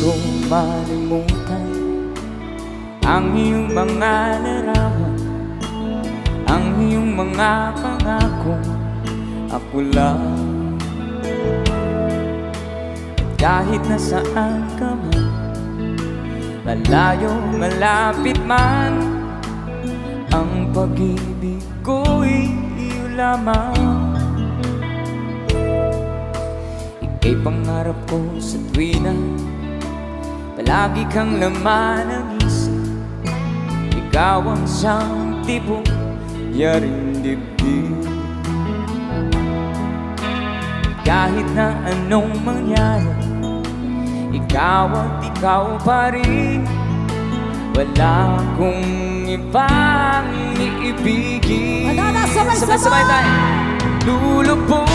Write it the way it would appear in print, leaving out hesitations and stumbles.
ko malimutan ang iyong mga larawan, ang iyong mga pangakong ako lang. Kahit nasaan ka man, malayo, malapit man, ang pag-ibig ko'y iyo lamang. Ika'y pangarap ko sa tuwina, palagi kang laman ng isip. Ikaw ang siyang tibok, yaring dibdib. Kahit na anong mangyari, ikaw at ikaw pa rin. Wala akong ibang iibigin. Sabay-sabay tayo. Lulubog